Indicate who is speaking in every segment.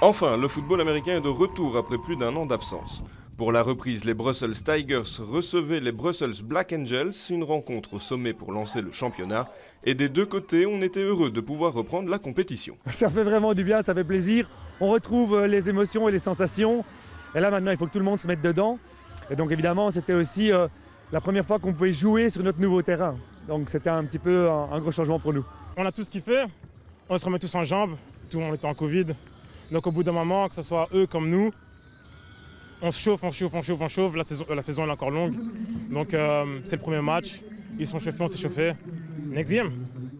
Speaker 1: Enfin, le football américain est de retour après plus d'un an d'absence. Pour la reprise, les Brussels Tigers recevaient les Brussels Black Angels, une rencontre au sommet pour lancer le championnat. Et des deux côtés, on était heureux de pouvoir reprendre la compétition.
Speaker 2: Ça fait vraiment du bien, ça fait plaisir. On retrouve les émotions et les sensations. Et là maintenant, il faut que tout le monde se mette dedans. Et donc évidemment, c'était aussi la première fois qu'on pouvait jouer sur notre nouveau terrain. Donc c'était un petit peu un gros changement pour nous.
Speaker 3: On a tous kiffé, on se remet tous en jambes, tout le monde était en Covid. Donc au bout d'un moment, que ce soit eux comme nous, on se chauffe, la saison elle est encore longue. Donc c'est le premier match, ils sont chauffés, on s'est chauffé. Next game.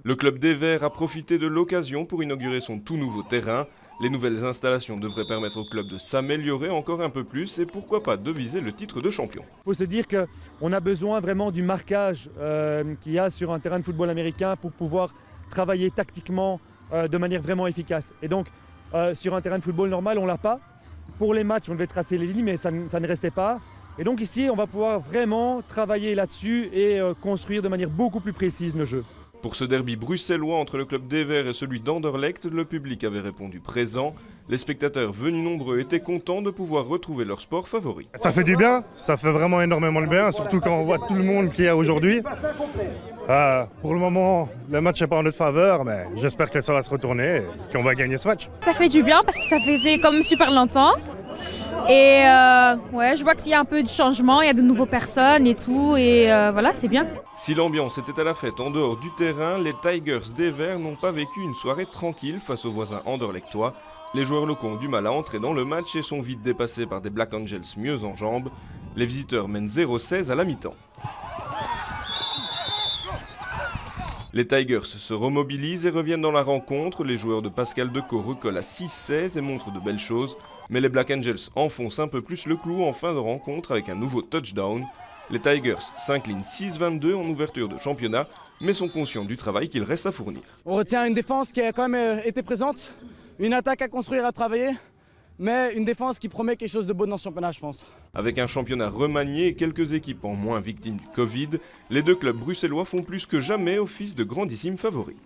Speaker 1: Le club des Verts a profité de l'occasion pour inaugurer son tout nouveau terrain. Les nouvelles installations devraient permettre au club de s'améliorer encore un peu plus et pourquoi pas de viser le titre de champion.
Speaker 2: Il faut se dire qu'on a besoin vraiment du marquage qu'il y a sur un terrain de football américain pour pouvoir travailler tactiquement de manière vraiment efficace. Et donc sur un terrain de football normal, on ne l'a pas. Pour les matchs, on devait tracer les lignes, mais ça ne restait pas. Et donc ici, on va pouvoir vraiment travailler là-dessus et construire de manière beaucoup plus précise nos jeux.
Speaker 1: Pour ce derby bruxellois entre le club des Verts et celui d'Anderlecht, le public avait répondu présent. Les spectateurs venus nombreux étaient contents de pouvoir retrouver leur sport favori.
Speaker 4: Ça fait du bien, ça fait vraiment énormément de bien, surtout quand on voit tout le monde qu'il y a aujourd'hui. Pour le moment, le match n'est pas en notre faveur, mais j'espère que ça va se retourner et qu'on va gagner ce match.
Speaker 5: Ça fait du bien parce que ça faisait comme super longtemps. Et ouais, je vois qu'il y a un peu de changement, il y a de nouvelles personnes et tout, et voilà, c'est bien.
Speaker 1: Si l'ambiance était à la fête en dehors du terrain, les Tigers des Verts n'ont pas vécu une soirée tranquille face aux voisins anderlechtois. Les joueurs locaux ont du mal à entrer dans le match et sont vite dépassés par des Black Angels mieux en jambes. Les visiteurs mènent 0-16 à la mi-temps. Les Tigers se remobilisent et reviennent dans la rencontre. Les joueurs de Pascal Decaux recollent à 6-16 et montrent de belles choses. Mais les Black Angels enfoncent un peu plus le clou en fin de rencontre avec un nouveau touchdown. Les Tigers s'inclinent 6-22 en ouverture de championnat, mais sont conscients du travail qu'il reste à fournir.
Speaker 6: On retient une défense qui a quand même été présente, une attaque à construire, à travailler, mais une défense qui promet quelque chose de beau dans ce championnat, je pense.
Speaker 1: Avec un championnat remanié et quelques équipes en moins victimes du Covid, les deux clubs bruxellois font plus que jamais office de grandissimes favoris.